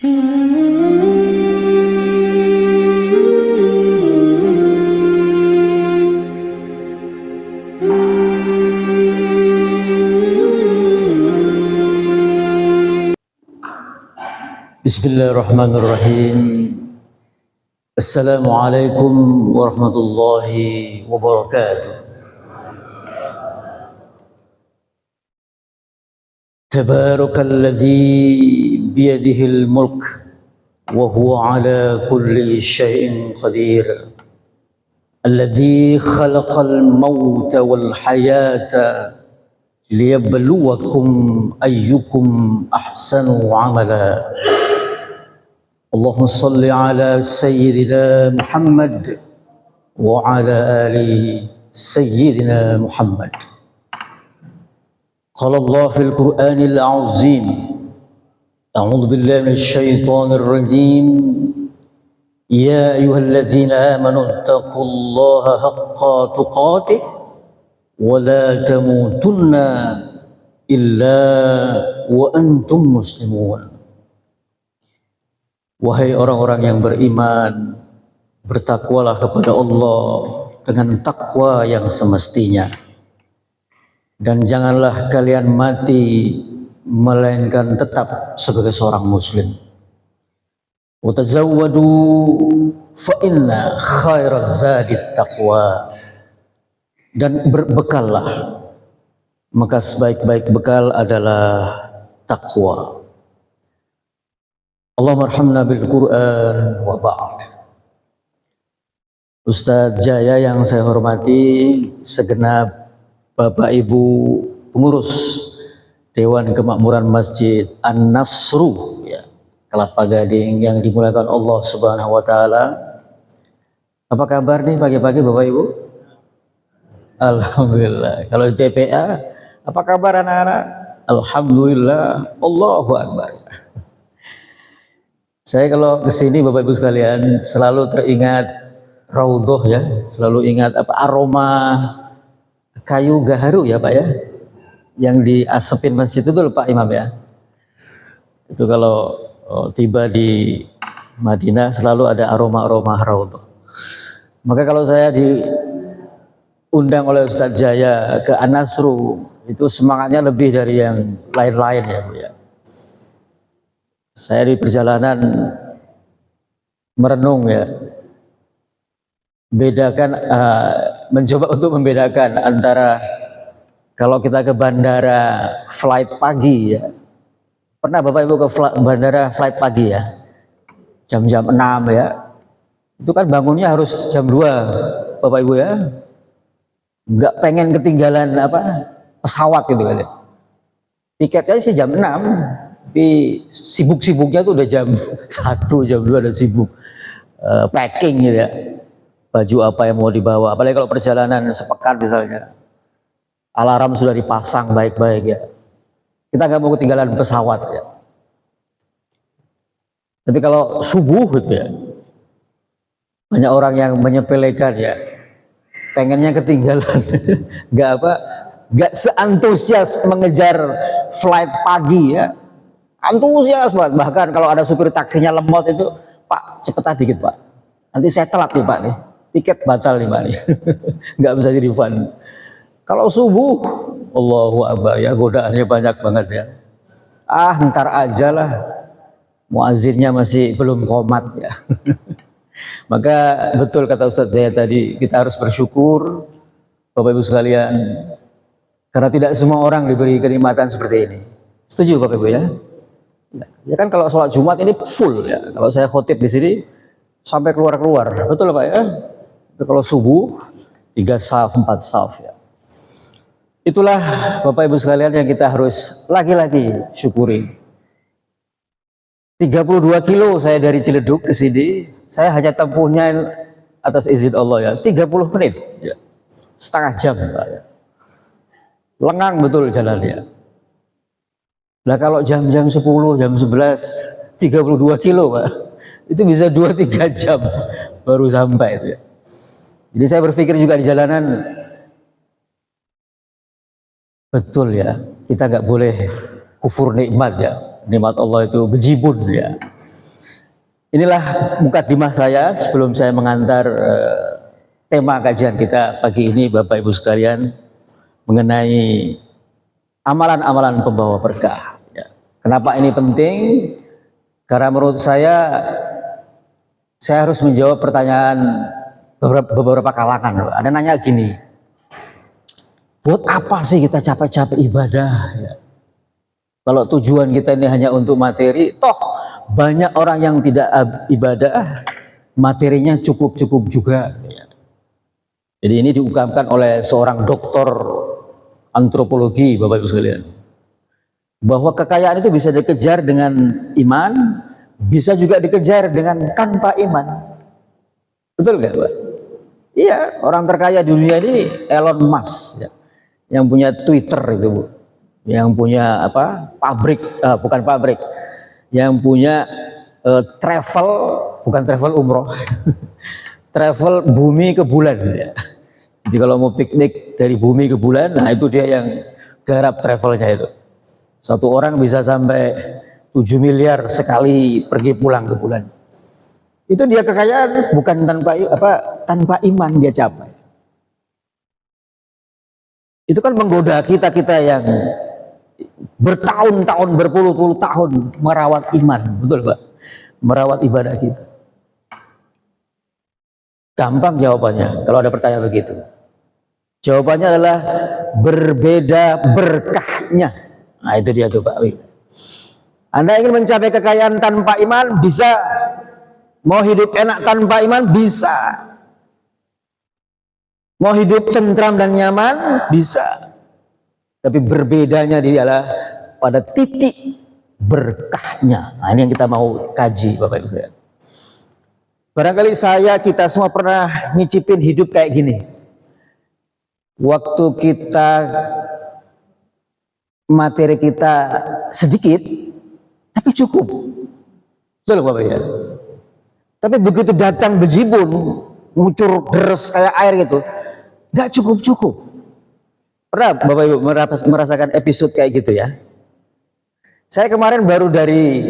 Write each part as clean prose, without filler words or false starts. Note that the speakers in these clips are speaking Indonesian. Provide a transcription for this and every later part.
Bismillahirrahmanirrahim. Assalamualaikum warahmatullahi wabarakatuh. Tabarakalladzi biyadihil mulk wa huwa ala kulli syai'in qadir. Alladzi khalaqal mauta wal hayata liyabluwakum ayyukum ahsanu amala. Allahumma salli ala sayyidina Muhammad wa ala ali sayyidina Muhammad. Qala Allah fil Qur'anil azim, a'udzu billahi minasy syaithanir rajim. Ya ayyuhalladzina amanu taqullaha haqqa tuqatih wa la tamutunna illa wa antum muslimun. Wahai orang-orang yang beriman, bertakwalah kepada Allah dengan takwa yang semestinya. Dan janganlah kalian mati melainkan tetap sebagai seorang muslim. Wa tazawwadu fa inna khairaz zadit taqwa. Dan berbekallah, maka sebaik-baik bekal adalah takwa. Allahumma arhamna bil Qur'an wa ba'd. Ustadz Jaya yang saya hormati, segenap Bapak Ibu pengurus Dewan Kemakmuran Masjid An-Nasru ya, Kelapa Gading yang dimuliakan Allah Subhanahu wa taala. Apa kabar nih pagi-pagi Bapak Ibu? Alhamdulillah. Kalau di TPA, apa kabar anak-anak? Alhamdulillah. Allahu Akbar. Saya kalau kesini Bapak Ibu sekalian selalu teringat raudhoh ya, selalu ingat apa aroma kayu gaharu ya Pak ya, yang diasepin masjid itu Pak Imam ya. Itu kalau tiba di Madinah selalu ada aroma-aroma raudhoh. Maka kalau saya diundang oleh Ustadz Jaya ke An-Nasru, itu semangatnya lebih dari yang lain-lain ya Bu ya. Saya di perjalanan merenung ya, mencoba untuk membedakan antara kalau kita ke bandara flight pagi ya. Pernah Bapak Ibu ke bandara flight pagi ya? Jam-jam 6 ya. Itu kan bangunnya harus jam 2 Bapak Ibu ya. Nggak pengen ketinggalan pesawat gitu kan ya. Tiketnya sih jam 6. Tapi sibuk-sibuknya tuh udah jam 1, jam 2 udah sibuk packing gitu ya. Baju apa yang mau dibawa, apalagi kalau perjalanan sepekan misalnya. Alarm sudah dipasang baik-baik ya. Kita nggak mau ketinggalan pesawat ya. Tapi kalau subuh gitu ya, banyak orang yang menyepelekan ya. Pengennya ketinggalan. Nggak seantusias mengejar flight pagi ya. Antusias banget, bahkan kalau ada supir taksinya lemot itu, Pak cepetan dikit Pak, nanti saya telat nih Pak nih, tiket batal nih Pak nih, nggak bisa di refund. Kalau subuh, Allahu Akbar ya, godaannya banyak banget ya. Ntar aja lah, muazzinnya masih belum qomat ya. Maka betul kata Ustadz Zaya tadi, kita harus bersyukur Bapak Ibu sekalian, karena tidak semua orang diberi kenikmatan seperti ini. Setuju Bapak Ibu ya? Ya kan kalau sholat Jumat ini full ya. Kalau saya khotib di sini sampai keluar-keluar, betul Pak ya? Tapi kalau subuh 3 saf, 4 saf ya. Itulah Bapak Ibu sekalian yang kita harus lagi-lagi syukuri. 32 kilo saya dari Ciledug ke sini, saya hanya tempuhnya atas izin Allah ya, 30 menit ya. Setengah jam Pak ya. Lengang betul jalannya. Nah kalau jam-jam 10, jam 11, 32 kilo Pak, itu bisa 2-3 jam baru sampai itu ya. Jadi saya berpikir juga di jalanan, betul ya, kita nggak boleh kufur nikmat ya. Nikmat Allah itu bejibun ya. Inilah mukadimah saya sebelum saya mengantar tema kajian kita pagi ini, Bapak Ibu sekalian, mengenai amalan-amalan pembawa berkah. Ya. Kenapa ini penting? Karena menurut saya harus menjawab pertanyaan beberapa kalangan. Ada nanya gini, buat apa sih kita capek-capek ibadah? Ya. Kalau tujuan kita ini hanya untuk materi, toh banyak orang yang tidak ibadah, materinya cukup-cukup juga. Jadi ini diungkapkan oleh seorang doktor antropologi, Bapak Ibu sekalian, bahwa kekayaan itu bisa dikejar dengan iman, bisa juga dikejar dengan tanpa iman. Betul nggak, Pak? Iya, orang terkaya di dunia ini Elon Musk, ya, yang punya Twitter itu, Bu, yang punya bukan pabrik, yang punya travel, bukan travel umroh, travel bumi ke bulan. Ya. Jadi kalau mau piknik dari bumi ke bulan, nah itu dia yang garap travelnya itu. Satu orang bisa sampai 7 miliar sekali pergi pulang ke bulan. Itu dia kekayaan, bukan tanpa iman dia capai. Itu kan menggoda kita yang bertahun-tahun, berpuluh-puluh tahun merawat iman, betul Pak? Merawat ibadah kita. Gampang jawabannya kalau ada pertanyaan begitu. Jawabannya adalah berbeda berkahnya. Nah itu dia tuh Pak. Anda ingin mencapai kekayaan tanpa iman, bisa. Mau hidup enak tanpa iman, bisa. Mau hidup tentram dan nyaman, bisa. Tapi berbedanya dia adalah pada titik berkahnya. Nah ini yang kita mau kaji Bapak Ibu sekalian. Barangkali kita semua pernah nyicipin hidup kayak gini. Waktu materi kita sedikit, tapi cukup. Betul Bapak ya? Tapi begitu datang bejibun, ngucur deres kayak air gitu, nggak cukup-cukup. Pernah Bapak Ibu merasakan episode kayak gitu ya? Saya kemarin baru dari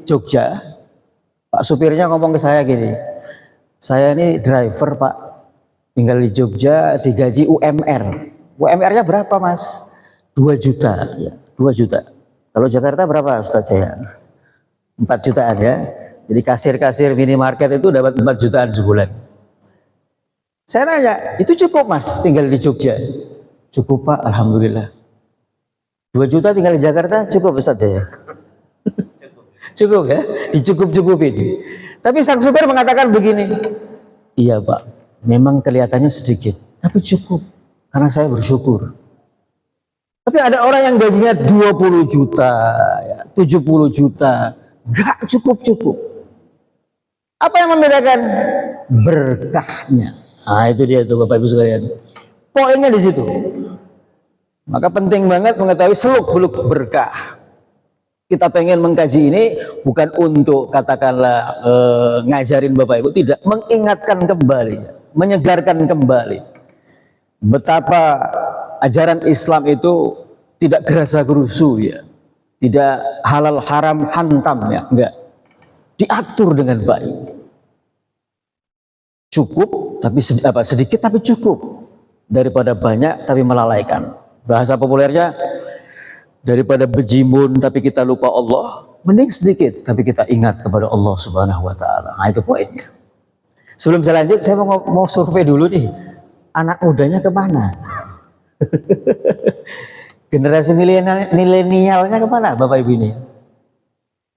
Jogja, Pak supirnya ngomong ke saya gini, saya ini driver Pak, tinggal di Jogja, digaji UMR. UMR-nya berapa Mas? 2 juta, ya, 2 juta. Kalau Jakarta berapa Ustaz saya? 4 jutaan ya. Jadi kasir-kasir minimarket itu dapat 4 jutaan sebulan. Saya nanya, itu cukup Mas tinggal di Jogja? Cukup Pak, Alhamdulillah. 2 juta tinggal di Jakarta cukup Ustaz saya? Cukup ya, dicukup-cukupin. Tapi sang supir mengatakan begini, iya Pak, memang kelihatannya sedikit, tapi cukup, karena saya bersyukur. Tapi ada orang yang gajinya 20 juta, 70 juta, gak cukup-cukup. Apa yang membedakan? Berkahnya. Nah itu dia tuh Bapak Ibu sekalian. Poinnya di situ. Maka penting banget mengetahui seluk-beluk berkah. Kita pengen mengkaji ini bukan untuk katakanlah ngajarin Bapak Ibu, tidak, mengingatkan kembali, menyegarkan kembali betapa ajaran Islam itu tidak gerasa gerusu ya, tidak halal haram hantam ya, enggak, diatur dengan baik. Cukup tapi sedikit tapi cukup, daripada banyak tapi melalaikan. Bahasa populernya, daripada bejimun tapi kita lupa Allah, mending sedikit tapi kita ingat kepada Allah Subhanahu wa taala. Nah, itu poinnya. Sebelum saya lanjut, saya mau survei dulu nih. Anak mudanya kemana? Generasi milenialnya kemana Bapak Ibu ini?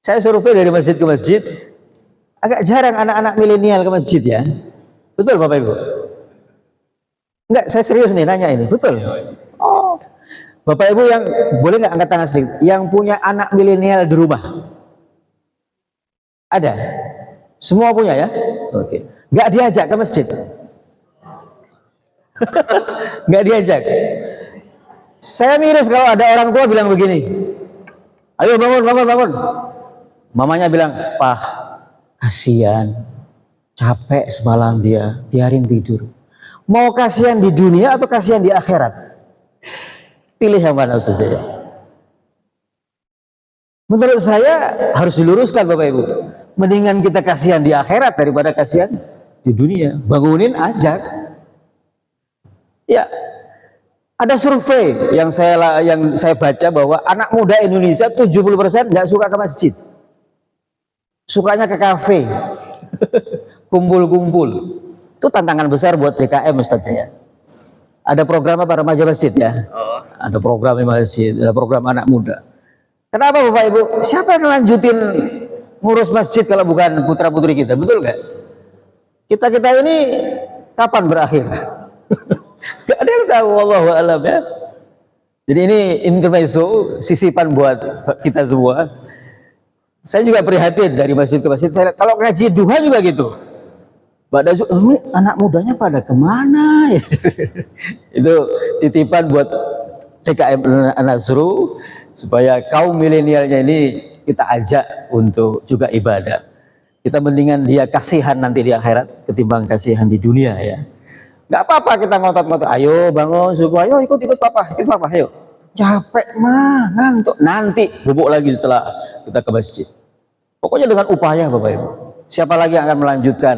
Saya survei dari masjid ke masjid, agak jarang anak-anak milenial ke masjid ya. Betul Bapak Ibu? Enggak, saya serius nih nanya ini, betul? Oh, Bapak Ibu yang boleh nggak angkat tangan sedikit, yang punya anak milenial di rumah? Ada? Semua punya ya? Oke. Nggak diajak ke masjid? Nggak diajak. Saya miris kalau ada orang tua bilang begini, ayo bangun. Mamanya bilang, Pak, kasihan, capek semalam dia, biarin tidur. Mau kasihan di dunia atau kasihan di akhirat? Pilih yang mana Ustaz ya? Menurut saya harus diluruskan Bapak Ibu. Mendingan kita kasihan di akhirat daripada kasihan di dunia. Bangunin, ajak. Ya, ada survei yang saya baca bahwa anak muda Indonesia 70% nggak suka ke masjid. Sukanya ke kafe. Kumpul-kumpul. Itu tantangan besar buat DKM Ustadz saya. Ada program apa remaja masjid ya? Oh. Ada program masjid, ada program anak muda. Kenapa Bapak Ibu? Siapa yang lanjutin ngurus masjid kalau bukan putra putri kita? Betul nggak? Kita ini kapan berakhir? Gak ada yang tahu, wallahu a'lam ya. Jadi ini intermezzo, sisipan buat kita semua. Saya juga prihatin dari masjid ke masjid. Kalau ngaji duha juga gitu. Anak mudanya pada kemana? Itu titipan buat TKM An-Nasru supaya kaum milenialnya ini kita ajak untuk juga ibadah. Kita mendingan dia kasihan nanti di akhirat ketimbang kasihan di dunia ya. Nggak apa-apa kita ngotot-ngotot. Ayo bangun subuh, ayo ikut papa, ayo. Capek mah, ngantuk. Nanti bubuk lagi setelah kita ke masjid. Pokoknya dengan upaya Bapak Ibu. Siapa lagi yang akan melanjutkan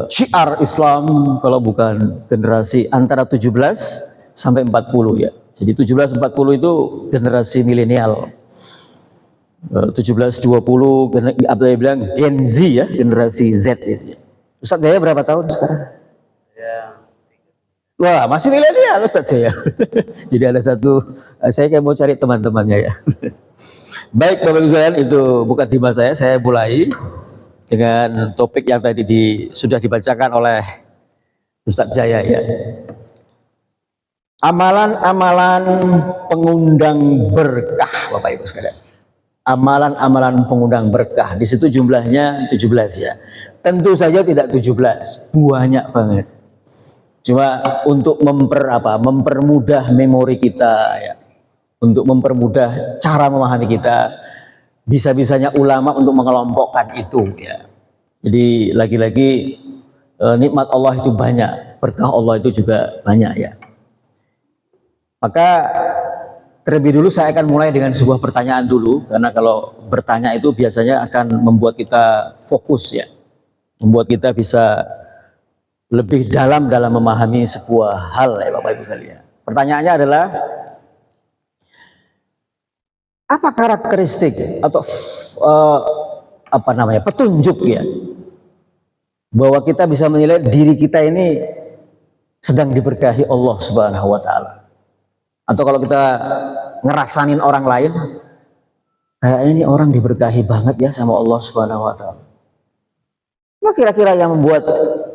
syiar Islam kalau bukan generasi antara 17 sampai 40 ya. Jadi 17-40 itu generasi milenial. 17-20 apa yang bilang Gen Z ya, generasi Z gitu ya. Ustadz Jaya berapa tahun sekarang? Ya. Wah, masih milenial Ustadz Jaya. Jadi ada satu, saya kayak mau cari teman-temannya ya. Baik Bapak Ibu sekalian, itu bukan tema saya mulai dengan topik yang tadi sudah dibacakan oleh Ustadz Jaya ya. Amalan-amalan pengundang berkah Bapak Ibu sekalian. Amalan-amalan pengundang berkah. Di situ jumlahnya 17 ya. Tentu saja tidak 17, banyak banget. Cuma untuk mempermudah memori kita ya. Untuk mempermudah cara memahami kita, bisa-bisanya ulama untuk mengelompokkan itu ya. Jadi lagi-lagi nikmat Allah itu banyak, berkah Allah itu juga banyak ya. Maka terlebih dulu saya akan mulai dengan sebuah pertanyaan dulu, karena kalau bertanya itu biasanya akan membuat kita fokus ya, membuat kita bisa lebih dalam memahami sebuah hal ya Bapak Ibu sekalian. Pertanyaannya adalah, apa karakteristik atau petunjuk ya, bahwa kita bisa menilai diri kita ini sedang diberkahi Allah Subhanahu wa Ta'ala. Atau kalau kita ngerasanin orang lain, kayaknya ini orang diberkahi banget ya sama Allah Subhanahu wa Ta'ala. Apa kira-kira yang membuat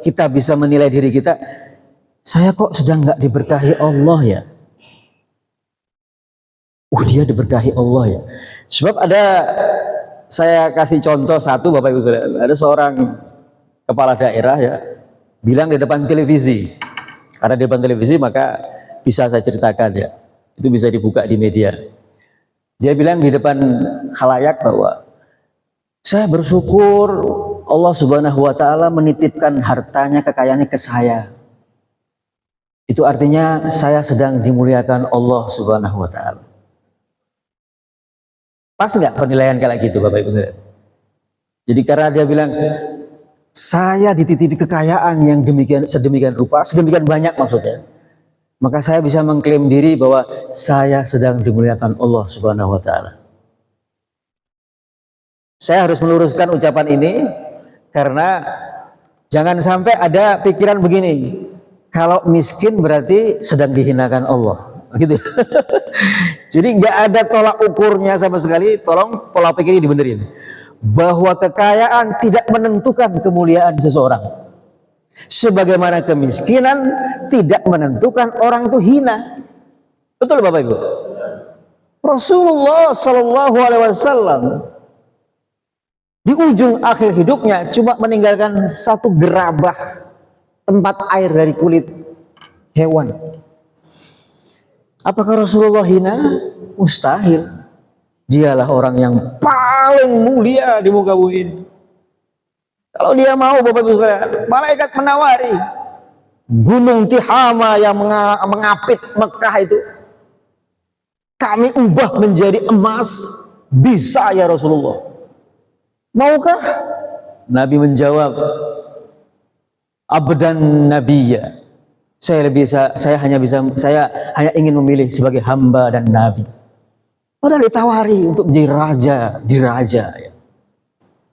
kita bisa menilai diri kita, saya kok sedang nggak diberkahi Allah ya? Dia diberkahi Allah ya. Sebab saya kasih contoh satu Bapak Ibu Saudara, ada seorang kepala daerah ya, bilang di depan televisi. Karena di depan televisi maka bisa saya ceritakan ya. Itu bisa dibuka di media. Dia bilang di depan khalayak bahwa saya bersyukur Allah Subhanahu wa Ta'ala menitipkan hartanya, kekayaannya ke saya. Itu artinya saya sedang dimuliakan Allah Subhanahu wa Ta'ala. Pas nggak penilaian kayak gitu Bapak Ibu saudara? Jadi karena dia bilang saya dititipi kekayaan yang sedemikian rupa, sedemikian banyak maksudnya, maka saya bisa mengklaim diri bahwa saya sedang dimuliakan Allah Subhanahu wa Ta'ala. Saya harus meluruskan ucapan ini karena jangan sampai ada pikiran begini, kalau miskin berarti sedang dihinakan Allah, gitu. Jadi nggak ada tolak ukurnya sama sekali. Tolong pola pikir ini dibenerin, bahwa kekayaan tidak menentukan kemuliaan seseorang. Sebagaimana kemiskinan tidak menentukan orang itu hina. Betul Bapak Ibu? Rasulullah Shallallahu Alaihi Wasallam di ujung akhir hidupnya cuma meninggalkan satu gerabah tempat air dari kulit hewan. Apakah Rasulullah hina? Mustahil. Dialah orang yang paling mulia di muka bumi ini. Kalau dia mau Bapak Ibu sekalian, malaikat menawari Gunung Tihama yang mengapit Mekah itu, kami ubah menjadi emas, Bisa ya Rasulullah. Maukah? Nabi menjawab, abdan nabiyya. Saya hanya ingin memilih sebagai hamba dan nabi. Padahal ditawari untuk menjadi raja, diraja. Ya.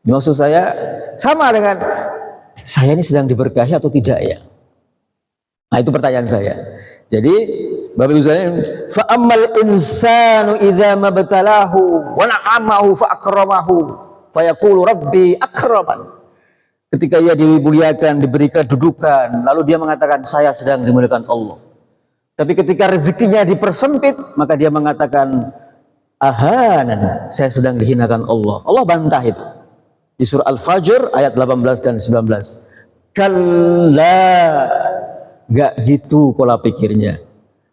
Maksud saya sama dengan saya ini sedang diberkahi atau tidak ya? Nah itu pertanyaan saya. Jadi Bapak Ibu sekalian, fa ammal insanu idza mabtalahu wa na'amahu fa akramahu fa yaqulu rabbi akraman. Ketika ia dimuliakan, diberikan dudukan, lalu dia mengatakan saya sedang dimuliakan Allah. Tapi ketika rezekinya dipersempit, maka dia mengatakan ahanan, saya sedang dihinakan Allah. Allah bantah itu. Di surah Al-Fajr ayat 18 dan 19. Kalla, gak gitu pola pikirnya.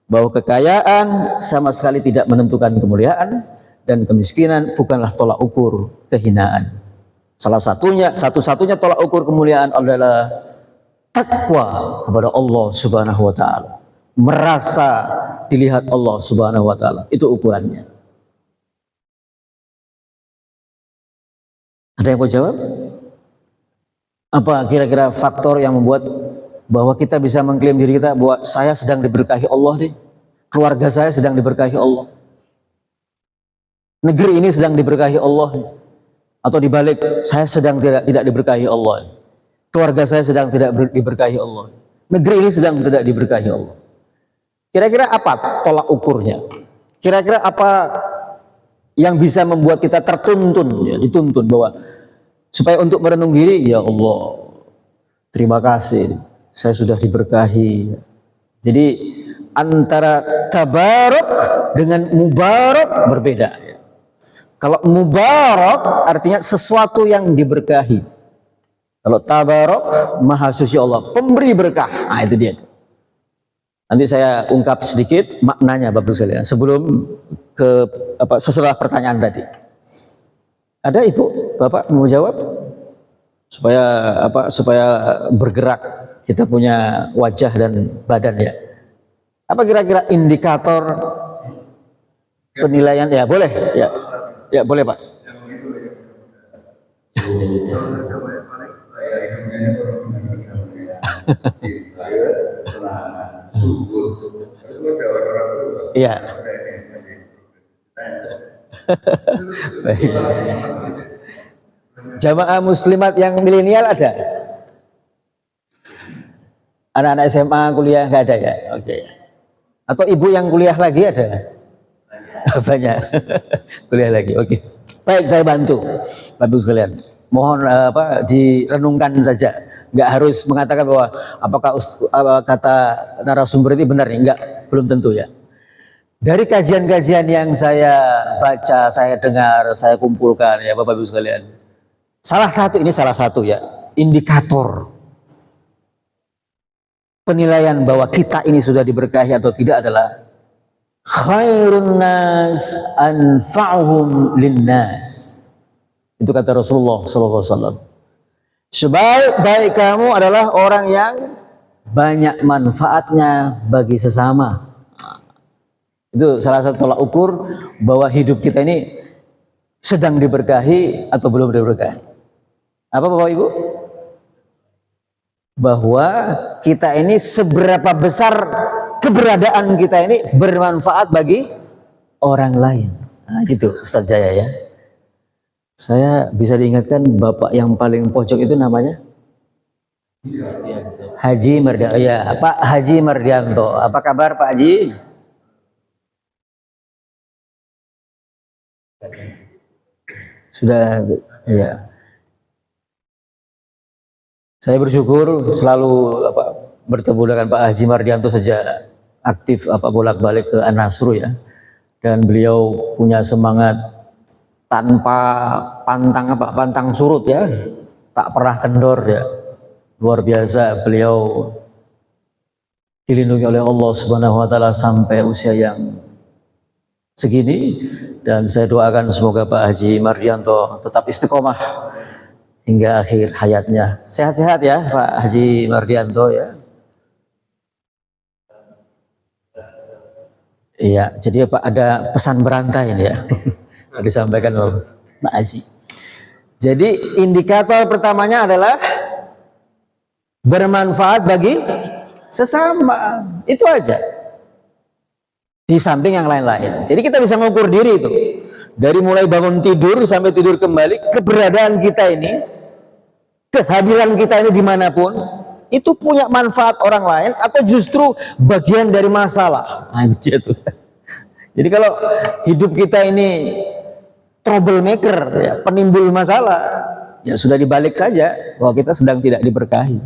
Bahwa kekayaan sama sekali tidak menentukan kemuliaan dan kemiskinan bukanlah tolak ukur kehinaan. Satu-satunya tolak ukur kemuliaan adalah takwa kepada Allah Subhanahu wa taala. Merasa dilihat Allah Subhanahu wa taala. Itu ukurannya. Ada yang mau jawab? Apa kira-kira faktor yang membuat bahwa kita bisa mengklaim diri kita bahwa saya sedang diberkahi Allah nih. Keluarga saya sedang diberkahi Allah. Negeri ini sedang diberkahi Allah nih. Atau dibalik saya sedang tidak diberkahi Allah. Keluarga saya sedang tidak diberkahi Allah. Negeri ini sedang tidak diberkahi Allah. Kira-kira apa tolak ukurnya? Kira-kira apa yang bisa membuat kita tertuntun, ya, dituntun bahwa supaya untuk merenung diri, ya Allah, terima kasih, saya sudah diberkahi. Jadi antara tabarok dengan mubarak berbeda. Kalau mubarak artinya sesuatu yang diberkahi. Kalau tabarok, maha suci Allah, pemberi berkah. Nah itu dia. Nanti saya ungkap sedikit maknanya Bapak sekalian sebelum sesudah pertanyaan tadi. Ada Ibu, Bapak mau jawab? Supaya bergerak, kita punya wajah dan badan ya. Apa kira-kira indikator penilaian? Ya boleh, ya. Ya boleh Pak. Iya. Jamaah muslimat yang milenial ada? Anak-anak SMA kuliah nggak ada ya? Oke. Atau ibu yang kuliah lagi ada? Banyak. Kuliah lagi. Oke. Baik, saya bantu Bapak sekalian. Mohon direnungkan saja. Nggak harus mengatakan bahwa apakah kata narasumber ini benar nih, enggak, belum tentu ya. Dari kajian-kajian yang saya baca, saya dengar, saya kumpulkan ya Bapak Ibu sekalian. Salah satu ya, indikator penilaian bahwa kita ini sudah diberkahi atau tidak adalah khairun nas anfa'uhum linnas. Itu kata Rasulullah SAW. Sebaik-baik kamu adalah orang yang banyak manfaatnya bagi sesama. Itu salah satu tolak ukur bahwa hidup kita ini sedang diberkahi atau belum diberkahi. Apa Bapak Ibu? Bahwa kita ini seberapa besar keberadaan kita ini bermanfaat bagi orang lain. Nah gitu Ustaz Jaya ya. Saya bisa diingatkan Bapak yang paling pojok itu namanya? Haji Mardianto. Ya, Pak Haji Mardianto. Apa kabar Pak Haji? Sudah ya. Saya bersyukur selalu bertemu dengan Pak Haji Mardianto sejak aktif bolak-balik ke An-Nasru ya. Dan beliau punya semangat tanpa pantang surut ya. Tak pernah kendor ya. Luar biasa beliau dilindungi oleh Allah Subhanahu wa taala sampai usia yang segini, dan saya doakan semoga Pak Haji Mardianto tetap istiqomah hingga akhir hayatnya. Sehat-sehat ya Pak Haji Mardianto ya. Iya, jadi Pak ada pesan berantai ini ya. disampaikan oleh Pak Haji. Jadi indikator pertamanya adalah bermanfaat bagi sesama, itu aja. Di samping yang lain-lain. Jadi kita bisa mengukur diri itu. Dari mulai bangun tidur sampai tidur kembali, keberadaan kita ini, kehadiran kita ini dimanapun, itu punya manfaat orang lain atau justru bagian dari masalah. Anjir tuh. Jadi kalau hidup kita ini troublemaker, ya, penimbul masalah, ya sudah dibalik saja bahwa kita sedang tidak diberkahi.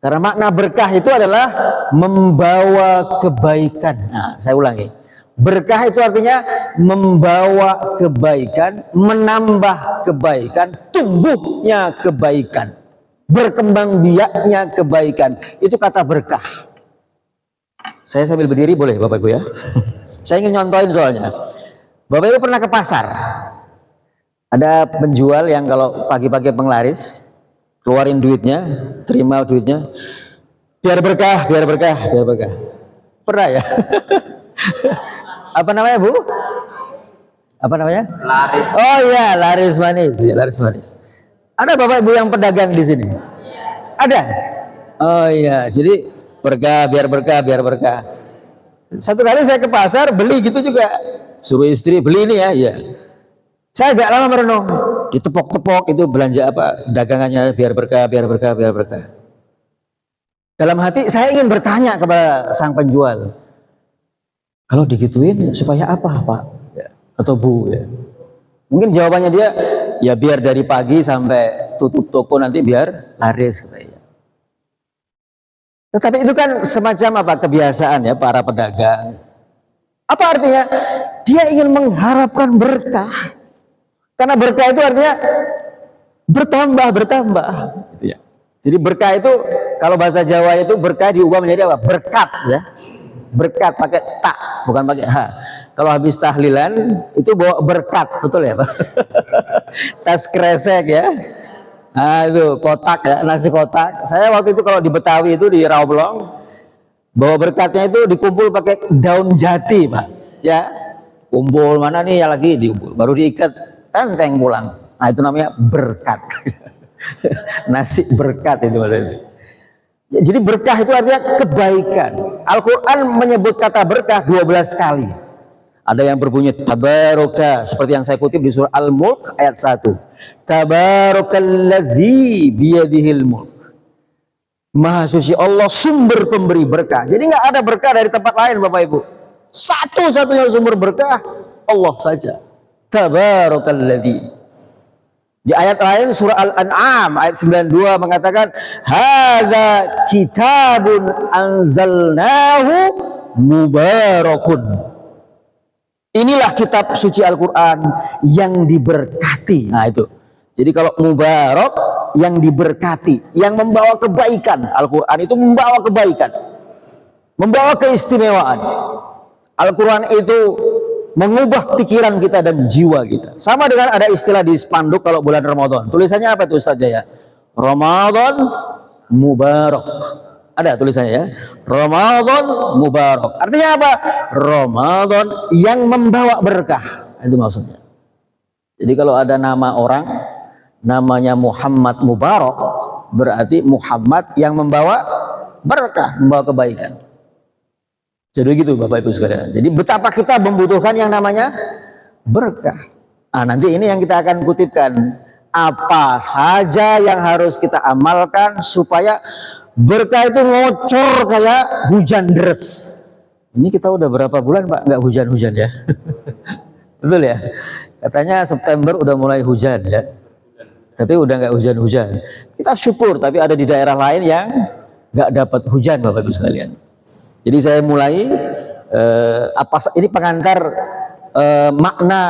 Karena makna berkah itu adalah membawa kebaikan. Nah, saya ulangi. Berkah itu artinya membawa kebaikan, menambah kebaikan, tumbuhnya kebaikan, berkembang biaknya kebaikan. Itu kata berkah. Saya sambil berdiri boleh Bapak Ibu ya? Saya ingin nyontohin soalnya. Bapak Ibu pernah ke pasar? Ada penjual yang kalau pagi-pagi penglaris, keluarin duitnya, terima duitnya, biar berkah, biar berkah, biar berkah. Pernah ya? Apa namanya Bu? Apa namanya? Laris. Oh iya, laris manis, ya, laris manis. Ada Bapak Ibu yang pedagang di sini? Ada? Oh iya, jadi berkah, biar berkah, biar berkah. Satu kali saya ke pasar beli gitu juga, suruh istri beli ini ya, ya. Saya agak lama merenung, ditepok-tepok itu belanja apa, dagangannya biar berkah, biar berkah, biar berkah. Dalam hati saya ingin bertanya kepada sang penjual, kalau digituin supaya apa Pak ya, atau Bu ya? Mungkin jawabannya dia, ya biar dari pagi sampai tutup toko nanti biar laris katanya. Tetapi itu kan semacam apa, kebiasaan ya para pedagang. Apa artinya? Dia ingin mengharapkan berkah. Karena berkah itu artinya bertambah, bertambah. Gitu ya. Jadi berkah itu kalau bahasa Jawa itu berkah diubah menjadi apa? Berkat ya. Berkat pakai tak, bukan pakai ha. Kalau habis tahlilan itu bawa berkat, betul ya Pak? Tas kresek ya. Nah itu kotak ya, nasi kotak. Saya waktu itu kalau di Betawi itu di Rawblong, bawa berkatnya itu dikumpul pakai daun jati Pak. Ya, kumpul mana nih ya lagi dikumpul, baru diikat, tenteng pulang. Nah itu namanya berkat. Nasi berkat itu maksudnya. Jadi berkah itu artinya kebaikan. Al-Quran menyebut kata berkah 12 kali. Ada yang berbunyi tabaraka, seperti yang saya kutip di surah Al-Mulk ayat 1. Tabarakalladzi biyadihil mulk. Maha suci Allah, sumber pemberi berkah. Jadi nggak ada berkah dari tempat lain Bapak Ibu. Satu-satunya sumber berkah Allah saja. Tabarakalladzi. Di ayat lain surah Al-An'am ayat 92 mengatakan hadza kitabun anzalnahu mubarakun. Inilah kitab suci Al-Qur'an yang diberkati. Nah itu. Jadi kalau mubarak yang diberkati, yang membawa kebaikan. Al-Qur'an itu membawa kebaikan. Membawa keistimewaan. Al-Qur'an itu mengubah pikiran kita dan jiwa kita. Sama dengan ada istilah di spanduk kalau bulan Ramadan. Tulisannya apa itu Ustaz Jaya? Ramadan Mubarak. Ada tulisannya ya. Ramadan Mubarak. Artinya apa? Ramadan yang membawa berkah. Itu maksudnya. Jadi kalau ada nama orang namanya Muhammad Mubarak, berarti Muhammad yang membawa berkah, membawa kebaikan. Jadi gitu Bapak Ibu sekalian. Jadi betapa kita membutuhkan yang namanya berkah. Nah, nanti ini yang kita akan kutipkan. Apa saja yang harus kita amalkan supaya berkah itu ngocor kayak hujan deras. Ini kita udah berapa bulan Pak nggak hujan-hujan ya? Betul ya? Katanya September udah mulai hujan ya. Tapi udah nggak hujan-hujan. Kita syukur, tapi ada di daerah lain yang nggak dapat hujan Bapak Ibu sekalian. Jadi saya mulai ini pengantar makna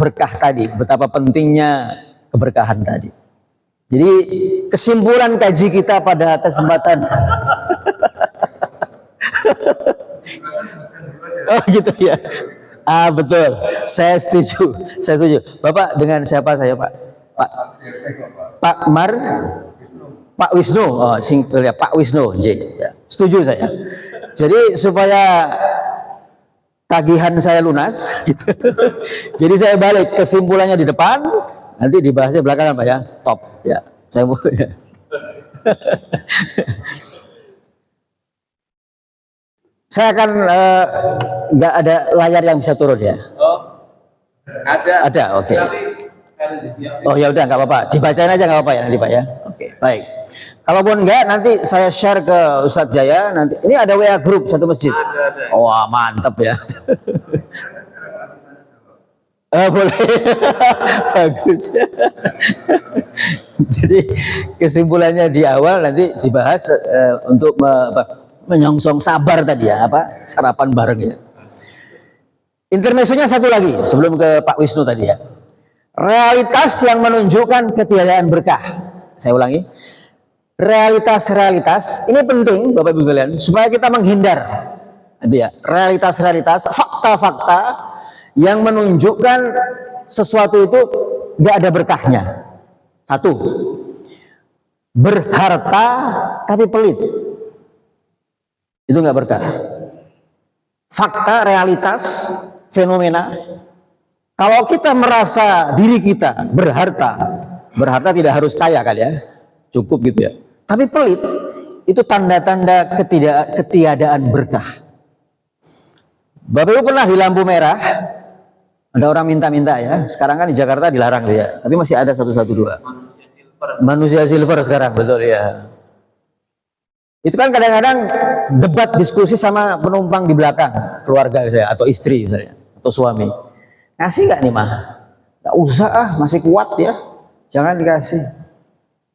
berkah tadi, betapa pentingnya keberkahan tadi. Jadi kesimpulan kaji kita pada kesempatan oh gitu ya. Ah betul, saya setuju, saya setuju. Bapak dengan siapa saya Pak? Pak Wisnu, oh ya Pak Wisnu, J. Ya. Setuju saya. Jadi supaya tagihan saya lunas. Gitu. Jadi saya balik kesimpulannya di depan, nanti dibahasnya belakangan Pak ya. Top ya. Saya mau ya. Saya akan nggak ada layar yang bisa turun ya. Oh, ada. Ada, oke. Oh ya udah nggak apa-apa, dibacain aja nggak apa-apa ya nanti Pak ya. Oke, baik. Kalaupun enggak, nanti saya share ke Ustadz Jaya. Nanti ini ada WA grup satu masjid. Ada. Wah mantap ya. Boleh, bagus. Jadi kesimpulannya di awal nanti dibahas untuk menyongsong sabar tadi ya, apa sarapan bareng ya. Intermezzonya satu lagi sebelum ke Pak Wisnu tadi ya. Realitas yang menunjukkan ketiadaan berkah. Saya ulangi. Realitas-realitas ini penting Bapak Ibu sekalian supaya kita menghindar. Itu ya. Realitas-realitas, fakta-fakta yang menunjukkan sesuatu itu nggak ada berkahnya. Satu, berharta tapi pelit, itu nggak berkah. Fakta, realitas, fenomena. Kalau kita merasa diri kita berharta tidak harus kaya kali ya, cukup gitu ya. Tapi pelit, itu tanda-tanda ketiadaan berkah. Bapak Ibu pernah di lampu merah, ada orang minta-minta ya. Sekarang kan di Jakarta dilarang tuh ya, tapi masih ada 112. Manusia silver sekarang, betul ya. Itu kan kadang-kadang debat diskusi sama penumpang di belakang, keluarga saya atau istri misalnya, atau suami. Ngasih nggak nih mah? Nggak usah ah, masih kuat ya. Jangan dikasih.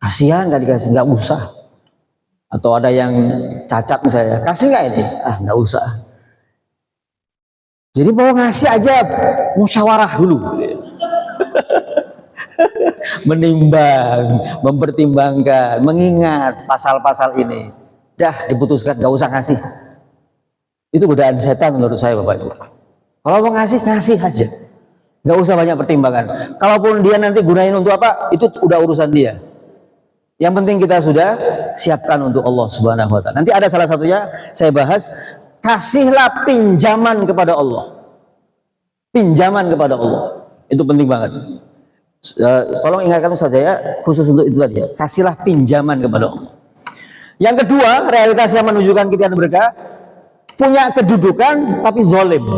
Kasihan nggak dikasih, nggak usah. Atau ada yang cacat misalnya, kasih nggak ini? Ah nggak usah. Jadi mau ngasih aja musyawarah dulu. Menimbang, mempertimbangkan, mengingat pasal-pasal ini. Dah diputuskan nggak usah ngasih. Itu godaan setan menurut saya Bapak Ibu. Kalau mau ngasih, ngasih aja. Nggak usah banyak pertimbangan. Kalaupun dia nanti gunain untuk apa, itu udah urusan dia. Yang penting kita sudah siapkan untuk Allah Subhanahu wa Ta'ala. Nanti ada salah satunya saya bahas, kasihlah pinjaman kepada Allah. Pinjaman kepada Allah. Itu penting banget. Tolong ingatkan Ustaz Jaya khusus untuk itu tadi ya. Kasihlah pinjaman kepada Allah. Yang kedua, realitas yang menunjukkan kita berkah, punya kedudukan tapi zalim.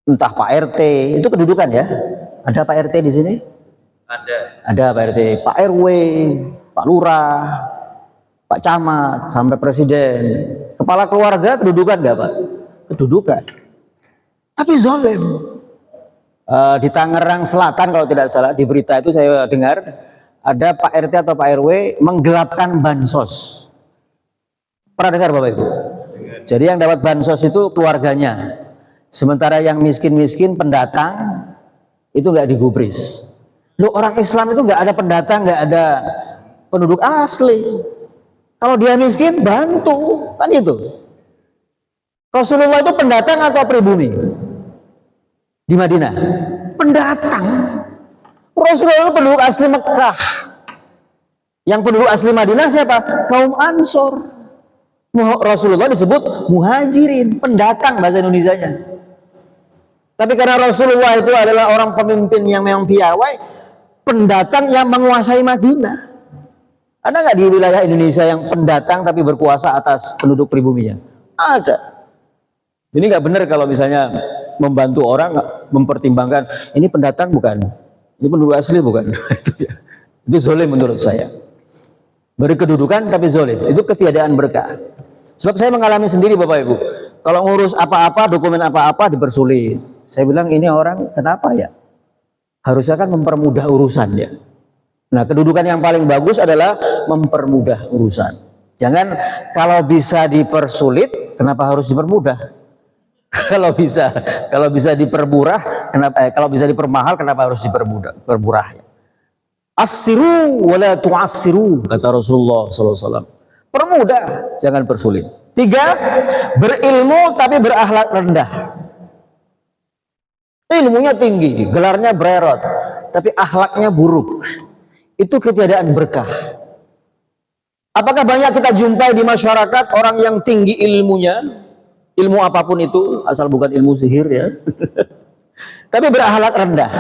Entah Pak RT, itu kedudukan ya. Ada Pak RT di sini? Ada Pak RT, Pak RW, Pak Lurah, Pak Camat, sampai Presiden. Kepala keluarga kedudukan nggak Pak? Kedudukan. Tapi zalim. Di Tangerang Selatan kalau tidak salah, di berita itu saya dengar, ada Pak RT atau Pak RW menggelapkan bansos. Pernah dengar Bapak Ibu? Jadi yang dapat bansos itu keluarganya. Sementara yang miskin-miskin pendatang itu nggak digubris. Loh, orang Islam itu nggak ada pendatang, nggak ada penduduk asli. Kalau dia miskin bantu, kan itu. Rasulullah itu pendatang atau pribumi di Madinah? Pendatang. Rasulullah itu penduduk asli Mekah. Yang penduduk asli Madinah siapa? Kaum Ansor. Rasulullah disebut muhajirin, pendatang bahasa Indonesianya. Tapi karena Rasulullah itu adalah orang pemimpin yang memang piawai, pendatang yang menguasai Madinah. Ada nggak di wilayah Indonesia yang pendatang tapi berkuasa atas penduduk pribuminya? Ada. Ini nggak benar kalau misalnya membantu orang mempertimbangkan ini pendatang bukan, ini penduduk asli bukan. Itu zalim menurut saya. Berkedudukan tapi zalim, itu ketiadaan berkah. Sebab saya mengalami sendiri Bapak Ibu, kalau ngurus apa-apa, dokumen apa-apa dipersulit. Saya bilang ini orang kenapa ya? Harusnya kan mempermudah urusan ya. Nah, kedudukan yang paling bagus adalah mempermudah urusan. Jangan kalau bisa dipersulit, kenapa harus dipermudah? Kalau bisa dipermurah, kenapa? Kalau bisa dipermahal, kenapa harus dipermurah ya? Assiru wala tu'assiru, kata Rasulullah SAW. Permudah, jangan persulit. 3, berilmu tapi berakhlak rendah. Ilmunya tinggi, gelarnya bererot, tapi akhlaknya buruk. Itu ketiadaan berkah. Apakah banyak kita jumpai di masyarakat orang yang tinggi ilmunya, ilmu apapun itu, asal bukan ilmu sihir ya. Tapi berakhlak rendah.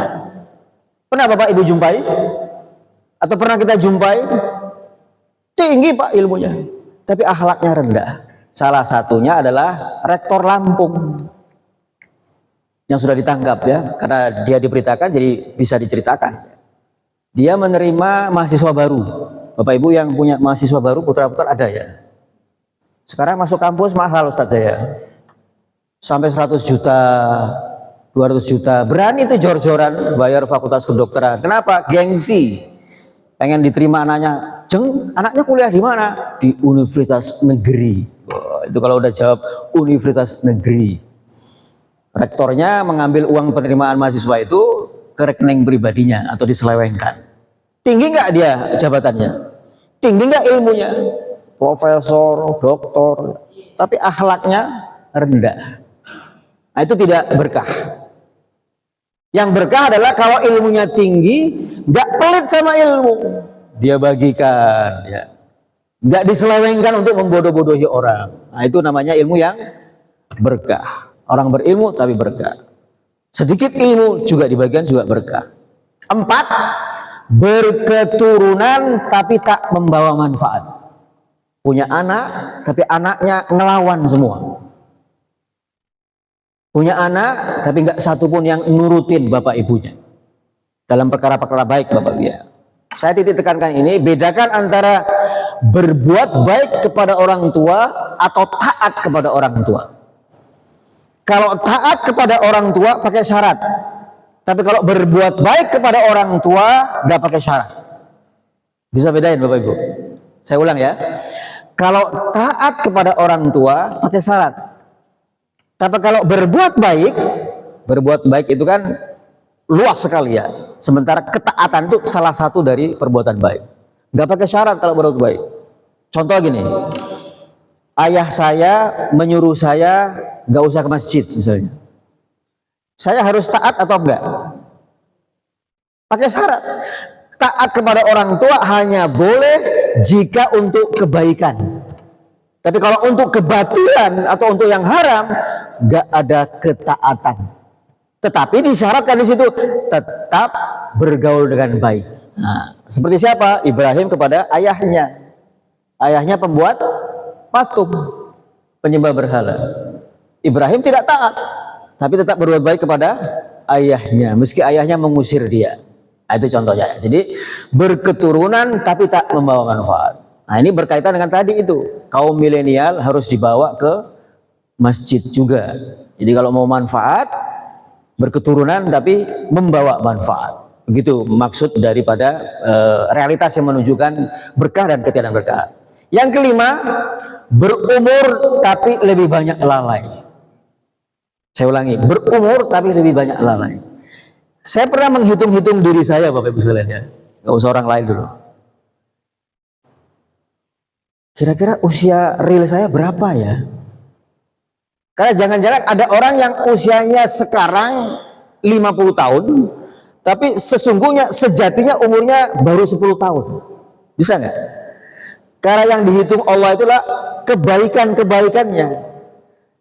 Pernah Bapak Ibu jumpai? Atau pernah kita jumpai? Tinggi Pak ilmunya, tapi akhlaknya rendah. Salah satunya adalah Rektor Lampung yang sudah ditangkap ya, karena dia diberitakan jadi bisa diceritakan. Dia menerima mahasiswa baru. Bapak Ibu yang punya mahasiswa baru, putra-putra ada ya. Sekarang masuk kampus mahal Ustadz saya. Sampai 100 juta, 200 juta. Berani itu jor-joran bayar fakultas kedokteran. Kenapa? Gengsi. Pengen diterima anaknya. Jeng, anaknya kuliah di mana? Di universitas negeri. Wah, itu kalau udah jawab universitas negeri. Rektornya mengambil uang penerimaan mahasiswa itu ke rekening pribadinya atau diselewengkan. Tinggi nggak dia jabatannya? Tinggi nggak ilmunya? Profesor, doktor, tapi akhlaknya rendah. Nah, itu tidak berkah. Yang berkah adalah kalau ilmunya tinggi, nggak pelit sama ilmu, dia bagikan, ya. Nggak diselewengkan untuk membodoh-bodohi orang. Nah, itu namanya ilmu yang berkah. Orang berilmu tapi berkah. Sedikit ilmu juga dibagikan juga berkah. 4, berketurunan tapi tak membawa manfaat. Punya anak tapi anaknya ngelawan semua. Punya anak tapi nggak satupun yang nurutin bapak ibunya dalam perkara-perkara baik Bapak Ibu ya. Saya titik tekankan ini, bedakan antara berbuat baik kepada orang tua atau taat kepada orang tua. Kalau taat kepada orang tua pakai syarat, tapi kalau berbuat baik kepada orang tua nggak pakai syarat. Bisa bedain Bapak Ibu? Saya ulang ya. Kalau taat kepada orang tua pakai syarat. Tapi kalau berbuat baik itu kan luas sekali ya. Sementara ketaatan itu salah satu dari perbuatan baik. Nggak pakai syarat kalau berbuat baik. Contoh gini, ayah saya menyuruh saya nggak usah ke masjid misalnya. Saya harus taat atau enggak? Pakai syarat. Taat kepada orang tua hanya boleh jika untuk kebaikan. Tapi kalau untuk kebatilan atau untuk yang haram, nggak ada ketaatan. Tetapi disyaratkan di situ tetap bergaul dengan baik. Nah, seperti siapa? Ibrahim kepada ayahnya. Ayahnya pembuat patung, penyembah berhala. Ibrahim tidak taat, tapi tetap berbuat baik kepada ayahnya, meski ayahnya mengusir dia. Nah, itu contohnya. Jadi berketurunan tapi tak membawa manfaat. Nah, ini berkaitan dengan tadi itu. Kaum milenial harus dibawa ke masjid juga. Jadi kalau mau manfaat, berketurunan tapi membawa manfaat. Begitu maksud daripada realitas yang menunjukkan berkah dan ketiadaan berkah. Yang kelima, berumur tapi lebih banyak lalai. Saya ulangi, berumur tapi lebih banyak lalai. Saya pernah menghitung-hitung diri saya Bapak Ibu sekalian ya. Nggak usah orang lain dulu. Kira-kira usia real saya berapa ya? Karena jangan-jangan ada orang yang usianya sekarang 50 tahun, tapi sesungguhnya sejatinya umurnya baru 10 tahun. Bisa nggak? Karena yang dihitung Allah itulah kebaikan-kebaikannya.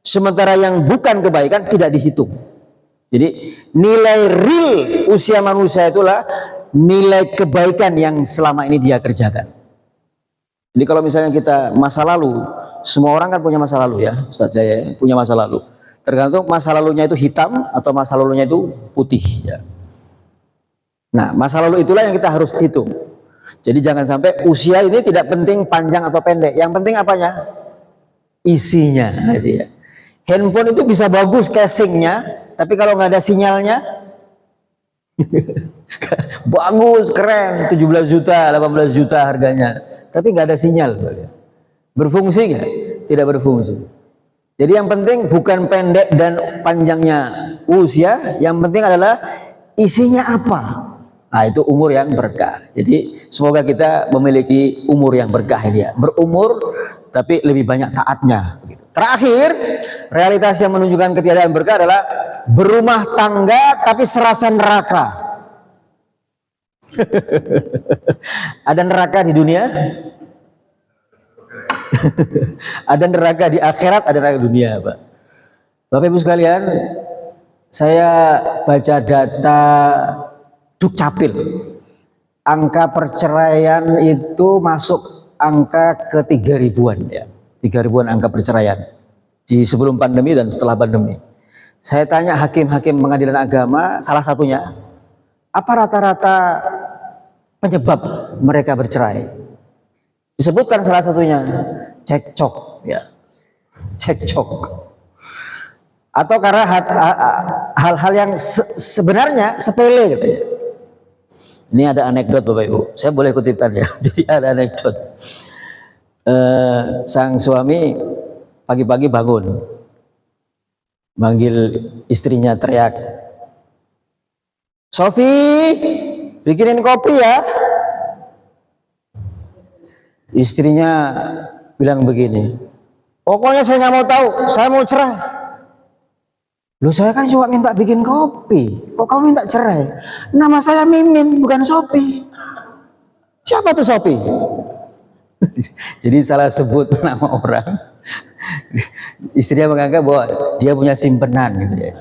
Sementara yang bukan kebaikan tidak dihitung. Jadi nilai real usia manusia itulah nilai kebaikan yang selama ini dia kerjakan. Jadi kalau misalnya kita masa lalu, semua orang kan punya masa lalu ya, Ustadz saya punya masa lalu. Tergantung masa lalunya itu hitam atau masa lalunya itu putih ya. Nah, masa lalu itulah yang kita harus hitung. Jadi jangan sampai usia ini tidak penting panjang atau pendek. Yang penting apanya? Isinya. Gitu ya. Handphone itu bisa bagus casingnya, tapi kalau nggak ada sinyalnya, bagus, keren, 17 juta, 18 juta harganya. Tapi nggak ada sinyal. Berfungsi nggak? Tidak berfungsi. Jadi yang penting bukan pendek dan panjangnya usia, yang penting adalah isinya apa. Nah, itu umur yang berkah. Jadi semoga kita memiliki umur yang berkah ini ya. Berumur tapi lebih banyak taatnya. Begitu. Terakhir, realitas yang menunjukkan ketiadaan berkah adalah berumah tangga tapi serasa neraka. Ada neraka di dunia? Ada neraka di akhirat, ada neraka di dunia, Pak. Bapak Ibu sekalian, saya baca data Dukcapil. Angka perceraian itu masuk angka ke 3.000-an ya. 3.000-an angka perceraian di sebelum pandemi dan setelah pandemi. Saya tanya hakim-hakim pengadilan agama, salah satunya, apa rata-rata penyebab mereka bercerai? Disebutkan salah satunya cekcok ya. Cekcok. Atau karena hal-hal yang sebenarnya sepele gitu ya. Ini ada anekdot Bapak Ibu, saya boleh kutipkan ya. Jadi ada anekdot. Sang suami pagi-pagi bangun, manggil istrinya, teriak, "Sofi, bikinin kopi ya." Istrinya bilang begini, "Pokoknya saya nggak mau tahu, saya mau cerai." "Loh, saya kan cuma minta bikin kopi, kok kamu minta cerai?" "Nama saya Mimin, bukan Sopi." "Siapa tuh Sopi?" Jadi salah sebut nama orang. Istrinya menganggap bahwa dia punya simpenan gitu ya.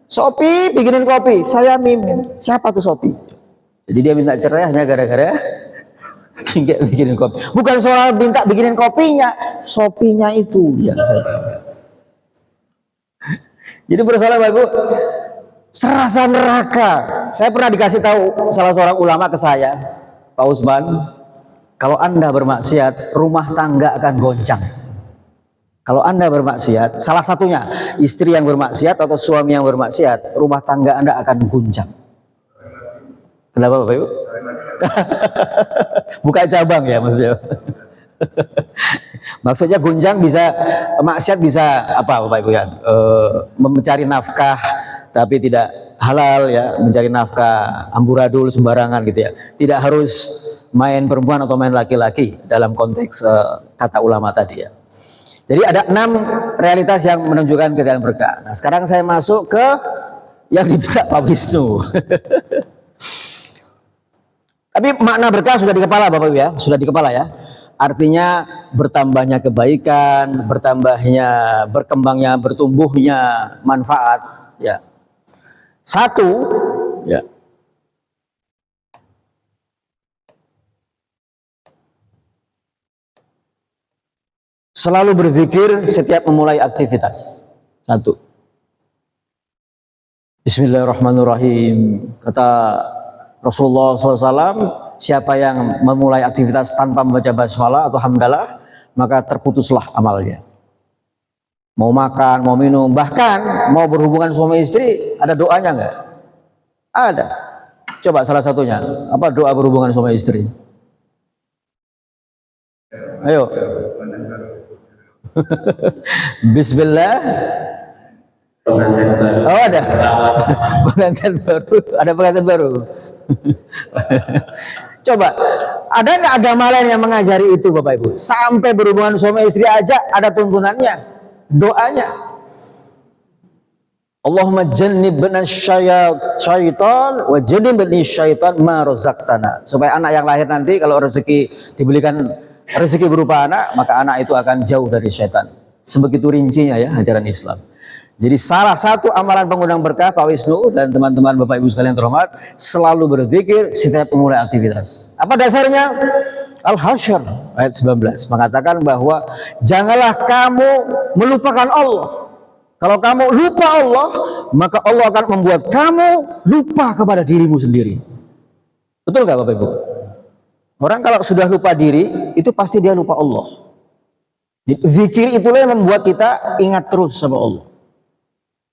"Sopi, bikinin kopi." "Saya Mimin." "Siapa tuh Sopi?" Jadi dia minta cerai hanya gara-gara nggak bikinin kopi. Bukan soal minta bikinin kopinya, Sopinya itu yang saya tahu. Jadi persoalan Bapak Ibu, serasa neraka. Saya pernah dikasih tahu salah seorang ulama ke saya, Pak Usman, kalau Anda bermaksiat, rumah tangga akan goncang. Kalau Anda bermaksiat, salah satunya istri yang bermaksiat atau suami yang bermaksiat, rumah tangga Anda akan guncang. Kenapa Bapak Ibu? Buka cabang ya maksudnya. Maksudnya gunjang bisa, maksiat bisa apa Bapak Ibu kan? Mencari nafkah tapi tidak halal ya, mencari nafkah amburadul sembarangan gitu ya. Tidak harus main perempuan atau main laki-laki dalam konteks kata ulama tadi ya. Jadi ada 6 realitas yang menunjukkan kekayaan berkah. Nah, sekarang saya masuk ke yang diminta Pak Wisnu. Tapi makna berkah sudah di kepala Bapak Ibu ya, sudah di kepala ya. Artinya bertambahnya kebaikan, berkembangnya, bertumbuhnya manfaat ya. Satu ya. Selalu berzikir setiap memulai aktivitas. Satu. Bismillahirrahmanirrahim. Kata Rasulullah SAW, siapa yang memulai aktivitas tanpa membaca basmalah atau hamdalah, maka terputuslah amalnya. Mau makan, mau minum, bahkan mau berhubungan suami istri, ada doanya enggak? Ada. Coba salah satunya, apa doa berhubungan suami istri? Ayo. Bismillah. Oh ada. Pengantin baru. Ada pengantin baru. Coba, ada nggak agama lain yang mengajari itu Bapak Ibu? Sampai berhubungan suami istri aja ada tuntunannya, doanya. Allahumma jannibna syaitan wa jannibni syaitan ma razaqtana. Supaya anak yang lahir nanti kalau rezeki diberikan rezeki berupa anak, maka anak itu akan jauh dari syaitan. Sebegitu rincinya ya ajaran Islam. Jadi salah satu amalan pengundang berkah Pak Wisnu dan teman-teman Bapak Ibu sekalian terhormat, selalu berzikir setiap memulai aktivitas. Apa dasarnya? Al-Hasyr ayat 19 mengatakan bahwa janganlah kamu melupakan Allah. Kalau kamu lupa Allah, maka Allah akan membuat kamu lupa kepada dirimu sendiri. Betul nggak Bapak Ibu? Orang kalau sudah lupa diri, itu pasti dia lupa Allah. Zikir itulah yang membuat kita ingat terus sama Allah.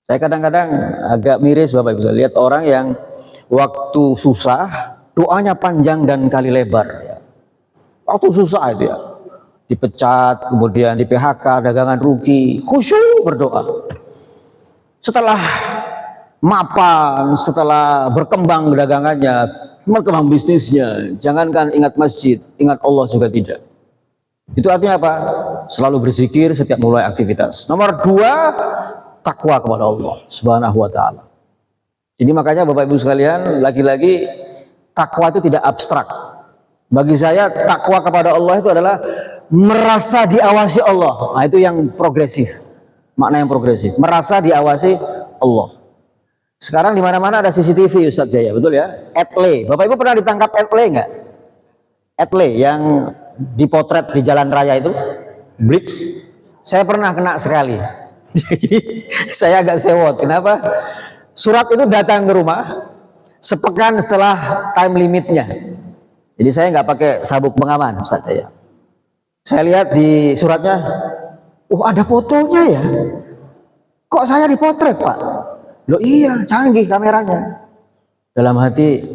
Saya kadang-kadang agak miris Bapak Ibu, saya lihat orang yang waktu susah doanya panjang dan kali lebar ya. Waktu susah itu ya, dipecat, kemudian di PHK, dagangan rugi, khusyuk berdoa. Setelah mapan, setelah berkembang dagangannya, berkembang bisnisnya, jangankan ingat masjid, ingat Allah juga tidak. Itu artinya apa? Selalu berzikir setiap mulai aktivitas. Nomor 2, takwa kepada Allah Subhanahu wa ta'ala. Jadi makanya Bapak Ibu sekalian, lagi-lagi takwa itu tidak abstrak. Bagi saya takwa kepada Allah itu adalah merasa diawasi Allah. Nah, itu yang progresif. makna yang progresif, merasa diawasi Allah. Sekarang di mana-mana ada CCTV Ustadz Jaya, betul ya? Etle, Bapak Ibu pernah ditangkap Etle nggak? Etle yang dipotret di jalan raya itu, blitz. Saya pernah kena sekali. Jadi saya agak sewot. Kenapa? Surat itu datang ke rumah sepekan setelah time limitnya. Jadi saya nggak pakai sabuk pengaman, Ustadz Jaya. Saya lihat di suratnya, ada fotonya ya. Kok saya dipotret, Pak? Loh iya, canggih kameranya. Dalam hati,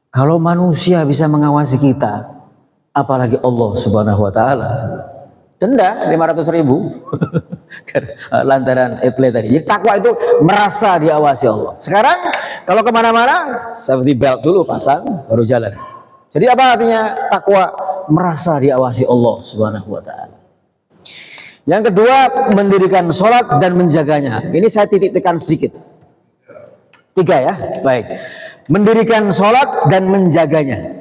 kalau manusia bisa mengawasi kita, apalagi Allah Subhanahu wa Ta'ala. Denda 500.000 lantaran etle tadi. Jadi takwa itu merasa diawasi Allah. Sekarang kalau kemana-mana, safety belt dulu pasang, baru jalan. Jadi apa artinya takwa? Merasa diawasi Allah Subhanahu wa Ta'ala. Yang kedua, mendirikan sholat dan menjaganya. Ini saya titik-titikkan sedikit. 3 ya, baik. Mendirikan sholat dan menjaganya.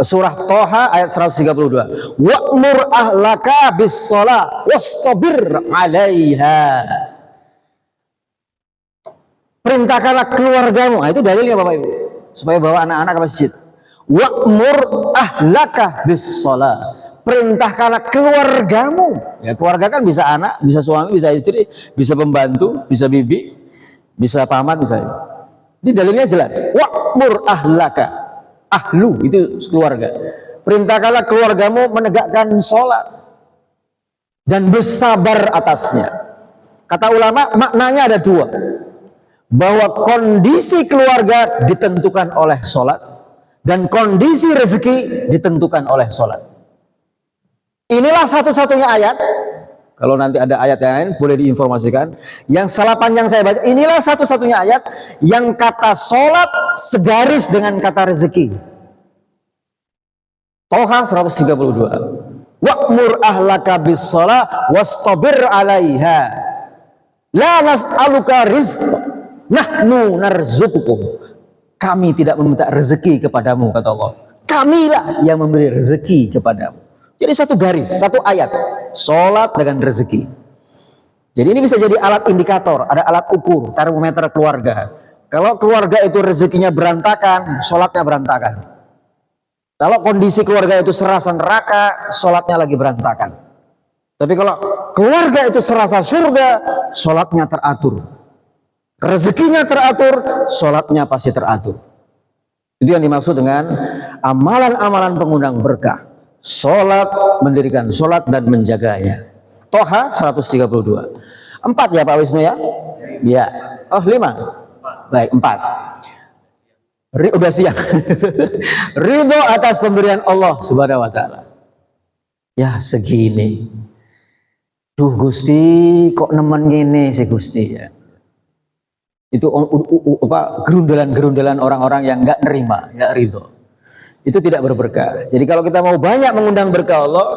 Surah Toha ayat 132. Wa'mur ahlaka bis sholat wastabir 'alaiha. Perintahkanlah keluargamu. Itu dalilnya Bapak Ibu. Supaya bawa anak-anak ke masjid. Wa'mur ahlaka bis sholat. Perintahkanlah keluargamu. Ya, keluarga kan bisa anak, bisa suami, bisa istri, bisa pembantu, bisa bibi, bisa paman misalnya. Di dalilnya jelas. Wa'mur ahlaka. Ahlu itu keluarga. Perintahkanlah keluargamu menegakkan sholat dan bersabar atasnya. Kata ulama maknanya ada 2. Bahwa kondisi keluarga ditentukan oleh sholat dan kondisi rezeki ditentukan oleh sholat. Inilah satu-satunya ayat, kalau nanti ada ayat yang lain boleh diinformasikan, yang salah panjang saya baca, inilah satu-satunya ayat yang kata sholat segaris dengan kata rezeki. Toha 132. Wa'mur ahlaka bis sholat wastabir 'alaiha. La nas'aluka rizq, nahnu narzuqukum. Kami tidak meminta rezeki kepadamu, kata Allah. Kamilah yang memberi rezeki kepadamu. Jadi satu garis, satu ayat, sholat dengan rezeki. Jadi ini bisa jadi alat indikator, ada alat ukur, termometer keluarga. Kalau keluarga itu rezekinya berantakan, sholatnya berantakan. Kalau kondisi keluarga itu serasa neraka, sholatnya lagi berantakan. Tapi kalau keluarga itu serasa surga, sholatnya teratur. Rezekinya teratur, sholatnya pasti teratur. Itu yang dimaksud dengan amalan-amalan pengundang berkah. Sholat, mendirikan sholat dan menjaganya. Toha 132. 4 ya Pak Wisnu ya? Ya. Oh 5. Baik 4. Udah siang. Ridho atas pemberian Allah Subhanahu wa Ta'ala. Ya segini. Duh Gusti, kok nemen gini sih Gusti ya. Itu gerundalan-gerundalan orang-orang yang nggak nerima, nggak ridho. Itu tidak berberkah. Jadi kalau kita mau banyak mengundang berkah Allah,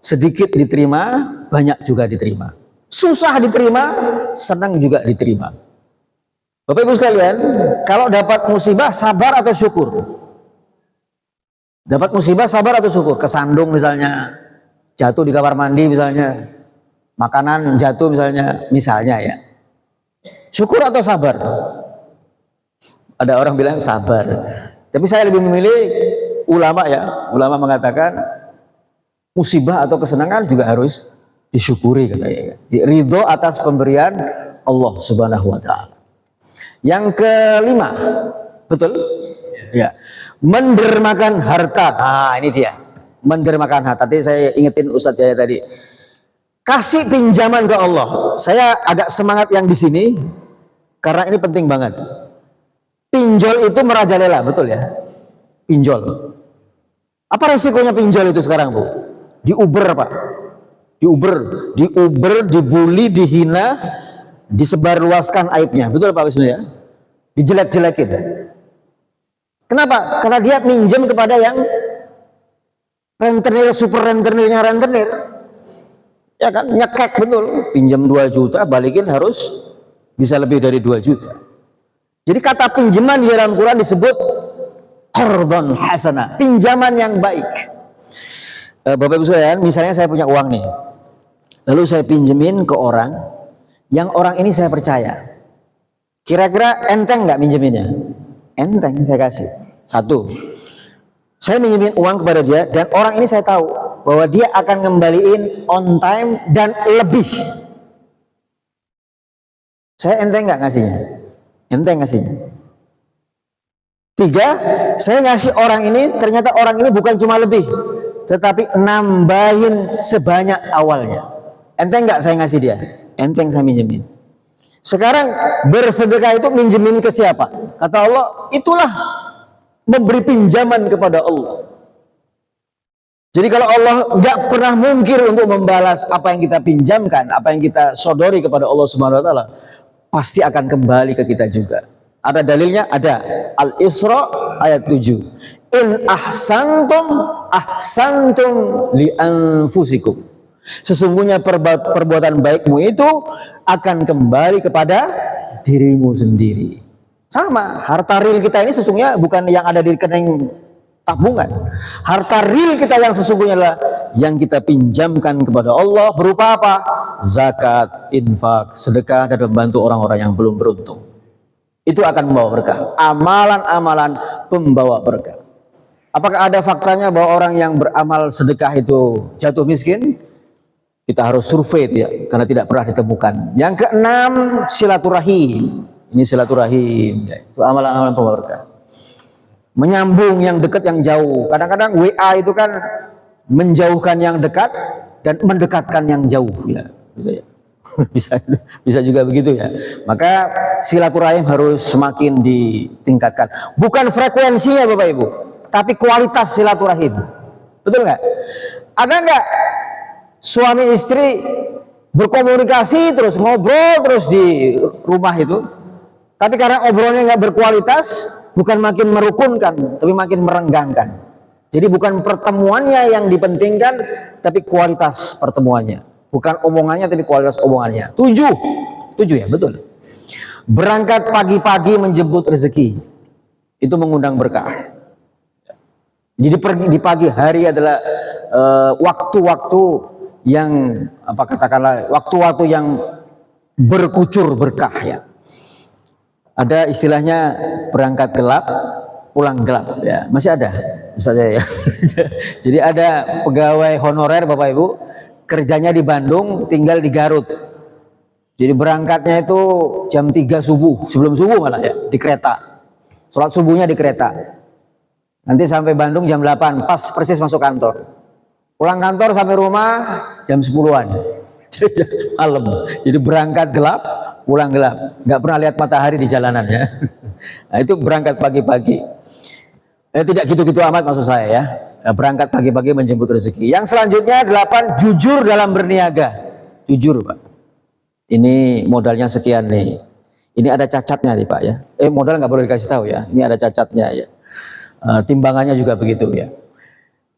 sedikit diterima, banyak juga diterima. Susah diterima, senang juga diterima. Bapak Ibu sekalian, kalau dapat musibah sabar atau syukur? Dapat musibah sabar atau syukur? Kesandung misalnya, jatuh di kamar mandi misalnya, makanan jatuh misalnya ya. Syukur atau sabar? Ada orang bilang sabar. Tapi saya lebih memilih ulama ya. Ulama mengatakan musibah atau kesenangan juga harus disyukuri katanya. Ridho atas pemberian Allah Subhanahu wa Ta'ala. Yang kelima, betul? Ya. Mendermakan harta. Nah, ini dia. Mendermakan harta. Tadi saya ingetin Ustadz Jaya tadi. Kasih pinjaman ke Allah. Saya agak semangat yang di sini karena ini penting banget. Pinjol itu merajalela, betul ya? Pinjol. Apa resikonya pinjol itu sekarang, Bu? Di Uber, Pak. Di Uber, dibully, dihina, disebarluaskan aibnya. Betul Pak Wisnu ya? Dijelek-jelekin. Kenapa? Karena dia minjem kepada yang rentenir, super rentenirnya rentenir. Ya kan? Nyekek betul. Pinjam 2 juta, balikin harus bisa lebih dari 2 juta. Jadi kata pinjaman di dalam Quran disebut qardhan hasanah, pinjaman yang baik. Bapak Ibu sekalian, misalnya saya punya uang nih lalu saya pinjemin ke orang, yang orang ini saya percaya. Kira-kira enteng nggak minjeminnya? Enteng, saya kasih. Satu, saya minjemin uang kepada dia, dan orang ini saya tahu bahwa dia akan ngembaliin on time dan lebih. Saya enteng nggak ngasihnya? Enteng ngasihnya. Tiga, saya ngasih orang ini, ternyata orang ini bukan cuma lebih, tetapi nambahin sebanyak awalnya. Enteng nggak saya ngasih dia? Enteng saya minjemin. Sekarang bersedekah itu minjemin ke siapa? Kata Allah, itulah memberi pinjaman kepada Allah. Jadi kalau Allah nggak pernah mungkin untuk membalas apa yang kita pinjamkan, apa yang kita sodori kepada Allah Subhanahu Wa Taala, pasti akan kembali ke kita juga. Ada dalilnya? Ada. Al-Isra ayat 7. In ahsantum ahsantum li anfusikum. Sesungguhnya perbuatan baikmu itu akan kembali kepada dirimu sendiri. Sama, harta real kita ini sesungguhnya bukan yang ada di rekening tabungan. Harta real kita yang sesungguhnya adalah yang kita pinjamkan kepada Allah berupa apa? Zakat, infak, sedekah, dan membantu orang-orang yang belum beruntung. Itu akan membawa berkah. Amalan-amalan pembawa berkah. Apakah ada faktanya bahwa orang yang beramal sedekah itu jatuh miskin? Kita harus survei itu ya, karena tidak pernah ditemukan. Yang keenam, silaturahim. Ini silaturahim, ya. Itu amalan-amalan pembawa berkah. Menyambung yang dekat yang jauh. Kadang-kadang WA itu kan menjauhkan yang dekat dan mendekatkan yang jauh, ya. Gitu ya. bisa juga begitu ya. Maka silaturahim harus semakin ditingkatkan. Bukan frekuensinya Bapak Ibu, tapi kualitas silaturahim. Betul nggak? Ada nggak suami istri berkomunikasi terus, ngobrol terus di rumah itu, tapi karena obrolannya nggak berkualitas, bukan makin merukunkan, tapi makin merenggangkan. Jadi bukan pertemuannya yang dipentingkan, tapi kualitas pertemuannya. Bukan omongannya, tapi kualitas omongannya. 7 ya, betul. Berangkat pagi-pagi menjemput rezeki, itu mengundang berkah. Jadi di pagi hari adalah waktu-waktu yang katakanlah waktu-waktu yang berkucur berkah ya. Ada istilahnya berangkat gelap, pulang gelap ya. Masih ada misalnya ya. Jadi ada pegawai honorer Bapak Ibu, kerjanya di Bandung, tinggal di Garut. Jadi berangkatnya itu jam 3 subuh, sebelum subuh malah ya, di kereta. Sholat subuhnya di kereta. Nanti sampai Bandung jam 8, pas persis masuk kantor. Pulang kantor sampai rumah jam 10-an. Malam. Jadi berangkat gelap, pulang gelap. Nggak pernah lihat matahari di jalanan ya. Nah, itu berangkat pagi-pagi. Tidak gitu-gitu amat maksud saya ya. Berangkat pagi-pagi menjemput rezeki. Yang selanjutnya 8, jujur dalam berniaga. Jujur Pak. Ini modalnya sekian nih. Ini ada cacatnya nih Pak ya. Modal nggak boleh dikasih tahu ya. Ini ada cacatnya ya. Timbangannya juga begitu ya.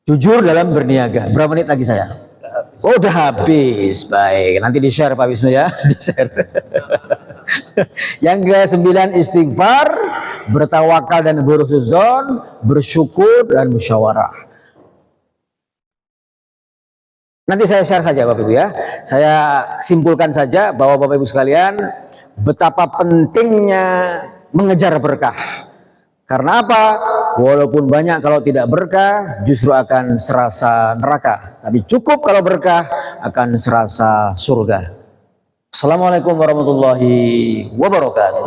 Jujur dalam berniaga. Berapa menit lagi saya? Oh, udah habis. Baik. Nanti di-share Pak Wisnu ya. Di-share. Yang ke-9 istighfar, bertawakal dan berhusnuzon, bersyukur dan musyawarah. Nanti saya share saja Bapak Ibu ya. Saya simpulkan saja bahwa Bapak Ibu sekalian, betapa pentingnya mengejar berkah. Karena apa? Walaupun banyak, kalau tidak berkah justru akan serasa neraka. Tapi cukup kalau berkah akan serasa surga. Assalamualaikum warahmatullahi wabarakatuh.